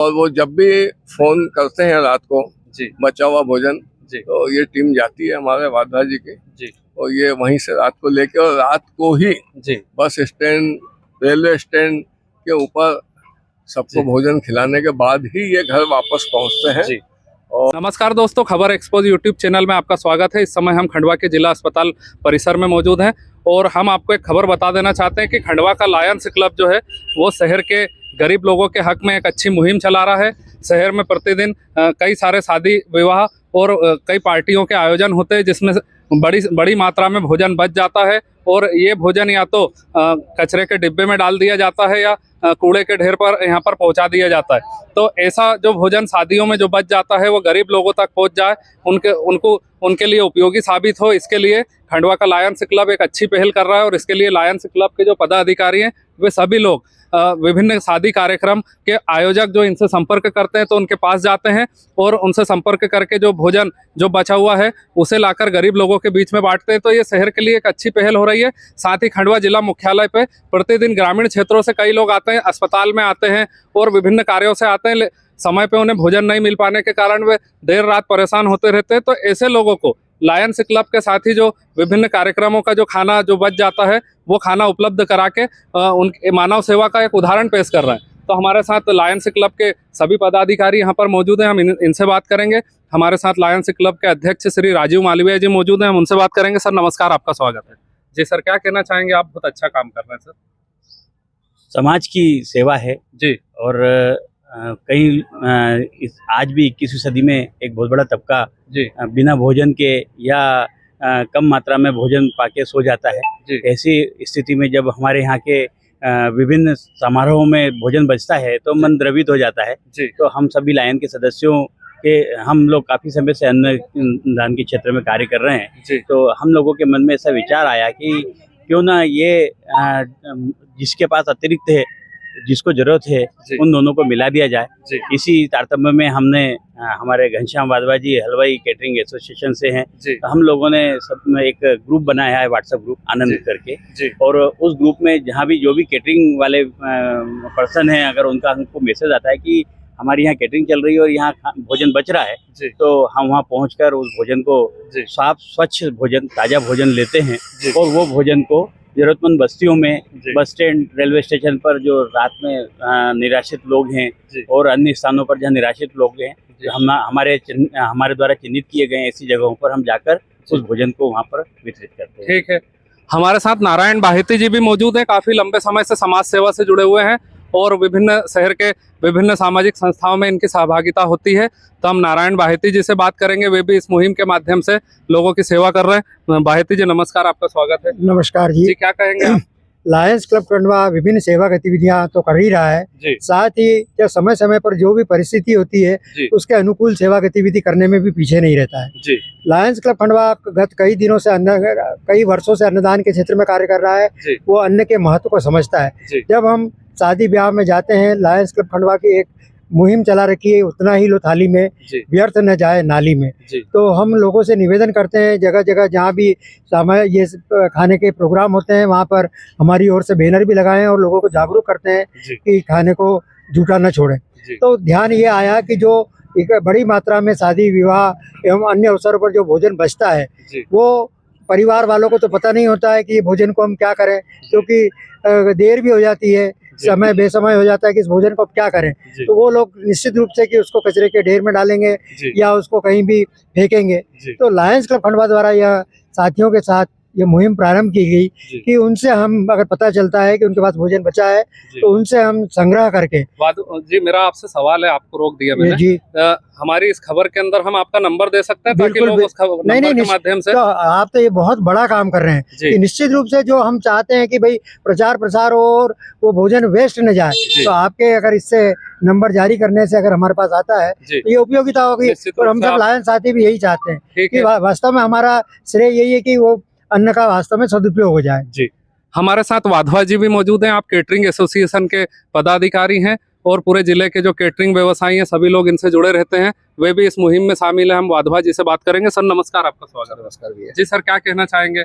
और वो जब भी फोन करते हैं रात को जी बचा हुआ भोजन, जी तो ये टीम जाती है हमारे वाधवा जी की, जी और ये वहीं से रात को लेके, और रात को ही जी बस स्टैंड, रेलवे स्टैंड के ऊपर सबको जी। भोजन खिलाने के बाद ही ये घर वापस पहुंचते हैं। जी नमस्कार दोस्तों, खबर एक्सपोज यूट्यूब चैनल में आपका स्वागत है। इस समय हम खंडवा के जिला अस्पताल परिसर में मौजूद हैं और हम आपको एक खबर बता देना चाहते हैं कि खंडवा का लायंस क्लब जो है वो शहर के गरीब लोगों के हक में एक अच्छी मुहिम चला रहा है। शहर में प्रतिदिन कई सारे शादी विवाह और कई पार्टियों के आयोजन होते हैं जिसमें बड़ी मात्रा में भोजन बच जाता है, और ये भोजन या तो कचरे के डिब्बे में डाल दिया जाता है या कूड़े के ढेर पर यहाँ पर पहुँचा दिया जाता है। तो ऐसा जो भोजन शादियों में जो बच जाता है वो गरीब लोगों तक पहुँच जाए, उनके लिए उपयोगी साबित हो, इसके लिए खंडवा का लायंस क्लब एक अच्छी पहल कर रहा है। और इसके लिए लायंस क्लब के जो पदाधिकारी हैं वे सभी लोग विभिन्न शादी कार्यक्रम के आयोजक जो इनसे संपर्क करते हैं तो उनके पास जाते हैं और उनसे संपर्क करके जो भोजन जो बचा हुआ है उसे लाकर गरीब लोगों के बीच में बांटते हैं। तो ये शहर के लिए एक अच्छी पहल हो रही है। साथ ही खंडवा जिला मुख्यालय पे प्रतिदिन ग्रामीण क्षेत्रों से कई लोग आते हैं, अस्पताल में आते हैं और विभिन्न कार्यों से आते हैं। समय पे उन्हें भोजन नहीं मिल पाने के कारण वे देर रात परेशान होते रहते हैं। तो ऐसे लोगों को लायंस क्लब के साथ ही जो विभिन्न कार्यक्रमों का जो खाना जो बच जाता है वो खाना उपलब्ध करा के उनके मानव सेवा का एक उदाहरण पेश कर रहे हैं। तो हमारे साथ लायंस क्लब के सभी पदाधिकारी यहाँ पर मौजूद हैं, हम इनसे बात करेंगे। हमारे साथ लायंस क्लब के अध्यक्ष श्री राजीव मालवीय जी मौजूद हैं, हम उनसे बात करेंगे। सर नमस्कार, आपका स्वागत है। जी सर, क्या कहना चाहेंगे? आप बहुत अच्छा काम कर रहे हैं सर। समाज की सेवा है जी और आज भी 21वीं सदी में एक बहुत बड़ा तबका जी बिना भोजन के या कम मात्रा में भोजन पाके सो जाता है। जी ऐसी स्थिति में जब हमारे यहाँ के विभिन्न समारोहों में भोजन बचता है तो मन द्रवित हो जाता है। जी तो हम सभी लायन के सदस्यों के हम लोग काफ़ी समय से अन्नदान के क्षेत्र में कार्य कर रहे हैं। जी तो हम लोगों के मन में ऐसा विचार आया कि क्यों ना ये जिसके पास अतिरिक्त है, जिसको जरूरत है, उन दोनों को मिला दिया जाए। जी इसी तारतम्य में हमने हमारे घनश्याम वाधवा जी हलवाई कैटरिंग एसोसिएशन से हैं, जी तो हम लोगों ने सब में एक ग्रुप बनाया है, व्हाट्सएप ग्रुप आनंद जी करके। जी और उस ग्रुप में जहाँ भी जो भी कैटरिंग वाले पर्सन हैं, अगर उनका हमको मैसेज आता है कि हमारी यहाँ कैटरिंग चल रही है और यहाँ भोजन बच रहा है, जी तो हम वहाँ पहुँचकर उस भोजन को जी साफ स्वच्छ भोजन, ताज़ा भोजन लेते हैं जी और वो भोजन को जरूरतमंद बस्तियों में, जी बस स्टैंड, रेलवे स्टेशन पर जो रात में निराश्रित लोग हैं जी और अन्य स्थानों पर जहाँ निराश्रित लोग हैं, जी जो हमारे द्वारा चिन्हित किए गए ऐसी जगहों पर हम जाकर उस भोजन को वहाँ पर वितरित करते हैं। ठीक है। हमारे साथ नारायण बाहिती जी भी मौजूद हैं, काफी लंबे समय से समाज सेवा से जुड़े हुए हैं और विभिन्न शहर के विभिन्न सामाजिक संस्थाओं में इनकी सहभागिता होती है। तो हम नारायण बाहिती जी से बात करेंगे, वे भी इस मुहिम के माध्यम से लोगों की सेवा कर रहे हैं। बाहिती जी नमस्कार, आपका स्वागत है। नमस्कार जी। क्या कहेंगे आप? लायंस क्लब खंडवा विभिन्न सेवा गतिविधियां तो कर ही रहा है, जी साथ ही जब समय समय पर जो भी परिस्थिति होती है जी उसके अनुकूल सेवा गतिविधि करने में भी पीछे नहीं रहता है। जी लायंस क्लब खंडवा गत कई दिनों से कई वर्षों से अन्नदान के क्षेत्र में कार्य कर रहा है। जी वो अन्न के महत्व को समझता है। जी जब हम शादी ब्याह में जाते हैं, लायंस क्लब खंडवा की एक मुहिम चला रखी है, उतना ही लो थाली में, जी व्यर्थ न जाए नाली में। जी तो हम लोगों से निवेदन करते हैं, जगह जगह जहाँ भी समय ये खाने के प्रोग्राम होते हैं वहाँ पर हमारी ओर से बैनर भी लगाएं और लोगों को जागरूक करते हैं जी कि खाने को जूठा न छोड़ें। जी तो ध्यान ये आया कि जो एक बड़ी मात्रा में शादी विवाह एवं अन्य अवसरों पर जो भोजन बचता है जी वो परिवार वालों को तो पता नहीं होता है कि ये भोजन को हम क्या करें, क्योंकि देर भी हो जाती है, समय बेसमय हो जाता है कि इस भोजन को अब क्या करें। जी तो वो लोग निश्चित रूप से कि उसको कचरे के ढेर में डालेंगे जी या उसको कहीं भी फेंकेंगे। जी तो लायंस क्लब खंडवा द्वारा यह साथियों के साथ ये मुहिम प्रारंभ की गई जी कि उनसे हम अगर पता चलता है कि उनके पास भोजन बचा है जी। तो उनसे हम संग्रह करके जी मेरा आपसे सवाल है, आपको रोक दिया मैंने। जी हमारी इस खबर के अंदर हम आपका नंबर दे सकते हैं ताकि बिल्कुल, लोग उस नहीं, नंबर के नहीं, माध्यम से। तो आप तो ये बहुत बड़ा काम कर रहे हैं जी कि निश्चित रूप से जो हम चाहते हैं कि भाई प्रचार प्रसार हो और वो भोजन वेस्ट न जाए, जी तो आपके अगर इससे नंबर जारी करने से अगर हमारे पास आता है जी तो ये उपयोगिता होगी। निश्चित और रूप हम से सब आप- लायंस साथी भी यही चाहते हैं ठीक कि है वास्तव में हमारा श्रेय यही है कि वो अन्न का वास्तव में सदुपयोग हो जाए। जी। हमारे साथ वाधवा जी भी मौजूद हैं, आप कैटरिंग एसोसिएशन के पदाधिकारी हैं और पूरे जिले के जो कैटरिंग व्यवसायी हैं सभी लोग इनसे जुड़े रहते हैं, वे भी इस मुहिम में शामिल है। हम वाधवा जी से बात करेंगे। सर नमस्कार, आपका स्वागत है। नमस्कार भैया। जी सर, क्या कहना चाहेंगे?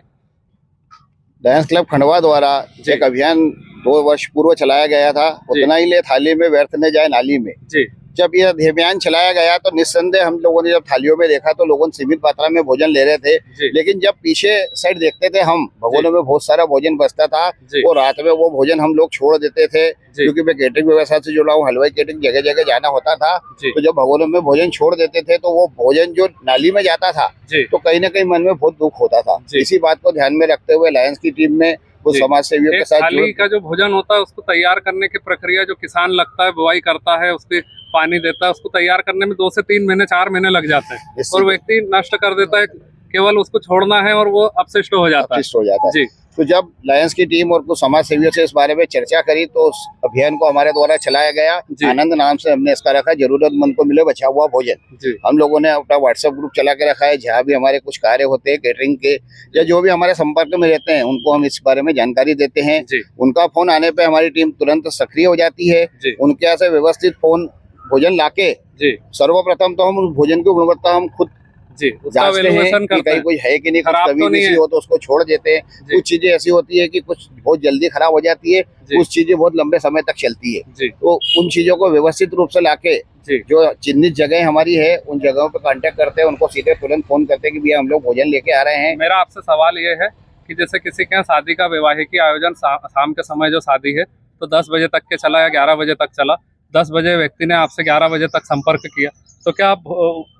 लायंस क्लब खंडवा द्वारा एक अभियान 2 वर्ष पूर्व चलाया गया था, उतना ही ले थाली में व्यर्थ न जाए नाली में। जी जब यह अभियान चलाया गया तो निस्संदेह हम लोगों ने जब थालियों में देखा तो लोगों सीमित मात्रा में भोजन ले रहे थे, जी। लेकिन जब पीछे साइड देखते थे हम भगोनों में बहुत सारा भोजन बचता था जी। और रात में वो भोजन हम लोग छोड़ देते थे, क्योंकि मैं केटरिंग व्यवस्था से जुड़ा हूँ, हलवाई केटरिंग जगह जगह जाना होता था। जी। तो जब भगोनों में भोजन छोड़ देते थे तो वो भोजन जो नाली में जाता था जी। तो कहीं ना कहीं मन में बहुत दुख होता था। जी। इसी बात को ध्यान में रखते हुए लायंस की टीम में कुछ जी। समाज सेवियों के एक साथ थाली का जो भोजन होता है उसको तैयार करने की प्रक्रिया, जो किसान लगता है, बुआई करता है, उसके पानी देता है, उसको तैयार करने में 2 से 3 महीने 4 महीने लग जाते हैं इससे और व्यक्ति नष्ट कर देता है, केवल उसको छोड़ना है और वो अपशिष्ट हो जाता है। अपशिष्ट हो जाता है। जी। तो जब लायंस की टीम और कुछ समाज सेवियों से इस बारे में चर्चा करी तो उस अभियान को हमारे द्वारा चलाया गया। जी। आनंद नाम से हमने इसका रखा, जरूरतमंद को मिले बचा हुआ भोजन। जी। हम लोगों ने अपना व्हाट्सएप ग्रुप चला के रखा है, जहाँ भी हमारे कुछ कार्य होते हैं केटरिंग के या जो भी हमारे संपर्क में रहते हैं उनको हम इस बारे में जानकारी देते हैं। जी। उनका फोन आने पे हमारी टीम तुरंत सक्रिय हो जाती है। जी। उनके यहाँ से व्यवस्थित फोन भोजन लाके जी। सर्वप्रथम तो हम उस भोजन की गुणवत्ता हम खुद जी, उसका जांचते हैं वैल्यूएशन कि करते कहीं हैं। कुछ है कि नहीं, कुछ खराब कभी तो भी नहीं है। हो तो उसको छोड़ देते हैं। जी। कुछ चीजें ऐसी होती है कि कुछ बहुत जल्दी खराब हो जाती है, जी। कुछ चीजें बहुत लंबे समय तक चलती है। जी। तो उन चीजों को व्यवस्थित रूप से लाके जी। जो चिन्हित जगह हमारी है उन जगहों पे कांटेक्ट करते हैं, उनको सीधे तुरंत फोन करते हैं कि भैया हम लोग भोजन लेके आ रहे हैं। मेरा आपसे सवाल ये है कि जैसे किसी के यहाँ शादी का वैवाहिक आयोजन शाम के समय जो शादी है तो 10 बजे तक के चला या 11 बजे तक चला, 10 बजे व्यक्ति ने आपसे 11 बजे तक संपर्क किया, तो क्या आप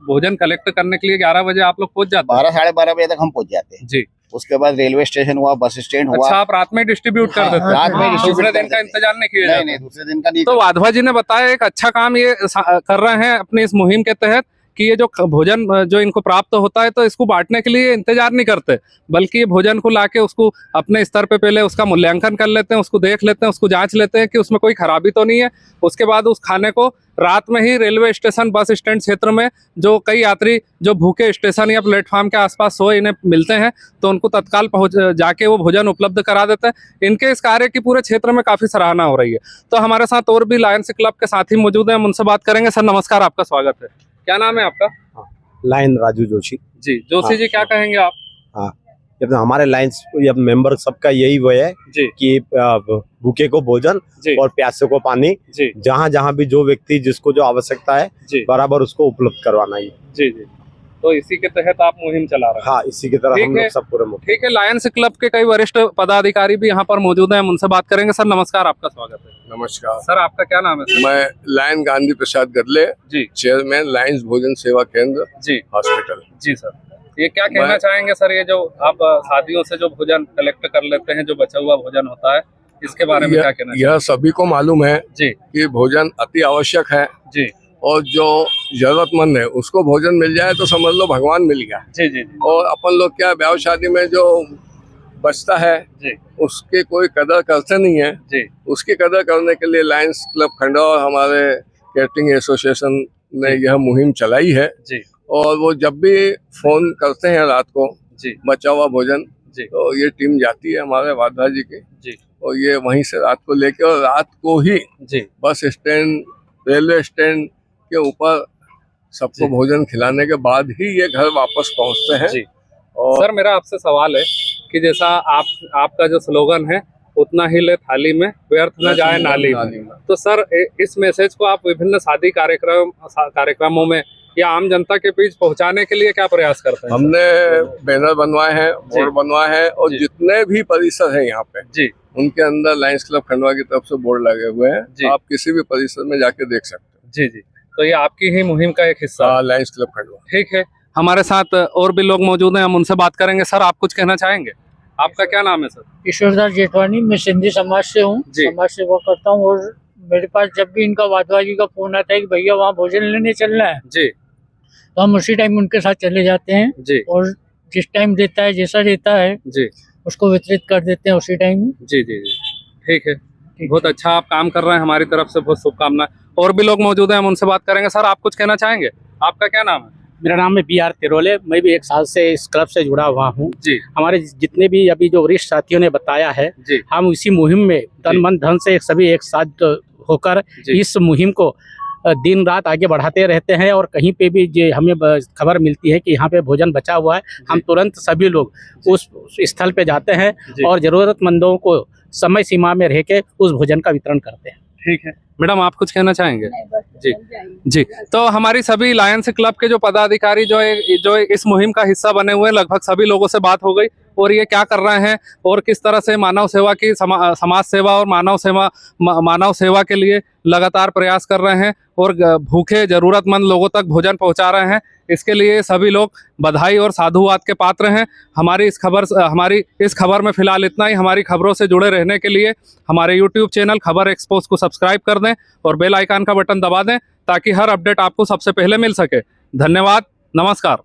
भोजन कलेक्ट करने के लिए 11 बजे आप लोग पहुंच जाते हैं? 12 साढ़े 12 बजे तक हम पहुंच जाते हैं। जी। उसके बाद रेलवे स्टेशन हुआ, बस स्टैंड हुआ। अच्छा, आप रात में डिस्ट्रीब्यूट कर हाँ, देते हैं? रात में distribute दूसरे कर दिन का देते हैं। इंतजार नहीं किया नहीं जाता? नहीं, दूसरे दिन का नहीं। तो वाधवा जी ने बताया एक अच्छा काम ये कर रहे हैं अपनी इस मुहिम के तहत कि ये जो भोजन जो इनको प्राप्त होता है तो इसको बांटने के लिए इंतजार नहीं करते, बल्कि ये भोजन को लाके उसको अपने स्तर पे पहले उसका मूल्यांकन कर लेते हैं, उसको देख लेते हैं, उसको जांच लेते हैं कि उसमें कोई खराबी तो नहीं है। उसके बाद उस खाने को रात में ही रेलवे स्टेशन, बस स्टैंड क्षेत्र में जो कई यात्री जो भूखे स्टेशन या प्लेटफॉर्म के आसपास सोए इन्हें मिलते हैं तो उनको तत्काल जाके वो भोजन उपलब्ध करा देते हैं। इनके इस कार्य की पूरे क्षेत्र में काफी सराहना हो रही है। तो हमारे साथ और भी लायंस क्लब के साथी मौजूद हैं, हम उनसे बात करेंगे। सर नमस्कार, आपका स्वागत है। क्या नाम है आपका? लाइन राजू जोशी। जी, जोशी जी, क्या कहेंगे आप? हाँ, जब हमारे लाइन्स मेंबर सबका यही वो है जी। कि भूखे को भोजन जी। और प्यासे को पानी, जी। जहाँ जहाँ भी जो व्यक्ति जिसको जो आवश्यकता है जी। बराबर उसको उपलब्ध करवाना ही। जी जी, तो इसी के तहत आप मुहिम चला रहे हैं? हाँ, इसी की तरह ठीक हम है। लोग सब पूरे मुख्य। ठीक है, लायंस क्लब के कई वरिष्ठ पदाधिकारी भी यहाँ पर मौजूद हैं, हम उनसे बात करेंगे। सर नमस्कार, आपका स्वागत है। नमस्कार। सर आपका क्या नाम है? सर? मैं लायन गांधी प्रसाद गदले, जी। चेयरमैन लायंस भोजन सेवा केंद्र जी। हॉस्पिटल। जी सर, ये क्या कहना मैं- चाहेंगे सर, ये जो आप शादियों से जो भोजन कलेक्ट कर लेते हैं, जो बचा हुआ भोजन होता है, इसके बारे में क्या कहना यह सभी को मालूम है जी। कि भोजन अति आवश्यक है जी और जो जरूरतमंद है उसको भोजन मिल जाए तो समझ लो भगवान मिल गया। जी जी जी और अपन लोग क्या ब्याह शादी में जो बचता है जी उसके कोई कदर करते नहीं है। जी उसकी कदर करने के लिए लायंस क्लब खंडवा और हमारे केटरिंग एसोसिएशन ने यह मुहिम चलाई है। जी और वो जब भी फोन करते हैं रात को जी बचा हुआ भोजन, जी तो ये टीम जाती है हमारे वाधा जी की, जी और ये वहीं से रात को लेके और रात को ही जी बस स्टैंड, रेलवे स्टैंड के ऊपर सबको जी। भोजन खिलाने के बाद ही ये घर वापस पहुंचते हैं। जी। और सर मेरा आपसे सवाल है कि जैसा आपका जो स्लोगन है, उतना ही ले थाली में, व्यर्थ न जाए नाली में, तो सर इस मैसेज को आप विभिन्न शादी कार्यक्रमों में या आम जनता के बीच पहुंचाने के लिए क्या प्रयास करते हैं? हमने बैनर बनवाए हैं, बोर्ड बनवाए हैं, और जी। जितने भी परिसर है यहाँ पे जी उनके अंदर लायंस क्लब खंडवा की तरफ से बोर्ड लगे हुए जी। हैं। आप किसी भी परिसर में जाके देख सकते हो। जी जी, तो ये आपकी ही मुहिम का एक हिस्सा है। Lions club Khandwa. ठीक है, हमारे साथ और भी लोग मौजूद हैं, हम उनसे बात करेंगे। सर आप कुछ कहना चाहेंगे? आपका क्या नाम है सर? ईश्वरदास जेठवानी, मैं सिंधी समाज से हूँ, जी। समाज सेवा करता हूँ। और मेरे पास जब भी इनका वाधवा जी का फोन आता है कि भैया वहाँ भोजन लेने चलना है, जी तो हम उसी टाइम उनके साथ चले जाते हैं जी और जिस टाइम देता है, जैसा देता है, जी उसको वितरित कर देते हैं उसी टाइम। जी जी जी, ठीक है, बहुत अच्छा आप काम कर रहे हैं, हमारी तरफ से बहुत शुभकामनाएं। और भी लोग मौजूद हैं, हम उनसे बात करेंगे। सर आप कुछ कहना चाहेंगे? आपका क्या नाम है? मेरा नाम है BR तिरोले। मैं भी 1 साल से इस क्लब से जुड़ा हुआ हूँ। जी हमारे जितने भी अभी जो वरिष्ठ साथियों ने बताया है, जी हम इसी मुहिम में तन मन धन से सभी एक साथ होकर जी। इस मुहिम को दिन रात आगे बढ़ाते रहते हैं। और कहीं पे भी जो हमें खबर मिलती है कि यहाँ पे भोजन बचा हुआ है, हम तुरंत सभी लोग उस स्थल पे जाते हैं जी। और ज़रूरतमंदों को समय सीमा में रह के उस भोजन का वितरण करते हैं। ठीक है, मैडम आप कुछ कहना चाहेंगे? जी जी, तो हमारी सभी लायंस क्लब के जो पदाधिकारी जो इस मुहिम का हिस्सा बने हुए हैं, लगभग सभी लोगों से बात हो गई और ये क्या कर रहे हैं और किस तरह से मानव सेवा की समाज सेवा और मानव सेवा के लिए लगातार प्रयास कर रहे हैं और भूखे जरूरतमंद लोगों तक भोजन पहुंचा रहे हैं। इसके लिए सभी लोग बधाई और साधुवाद के पात्र हैं। हमारी इस खबर में फिलहाल इतना ही। हमारी खबरों से जुड़े रहने के लिए हमारे YouTube चैनल खबर एक्सपोज को सब्सक्राइब कर दें और बेल आइकन का बटन दबा दें ताकि हर अपडेट आपको सबसे पहले मिल सके। धन्यवाद, नमस्कार।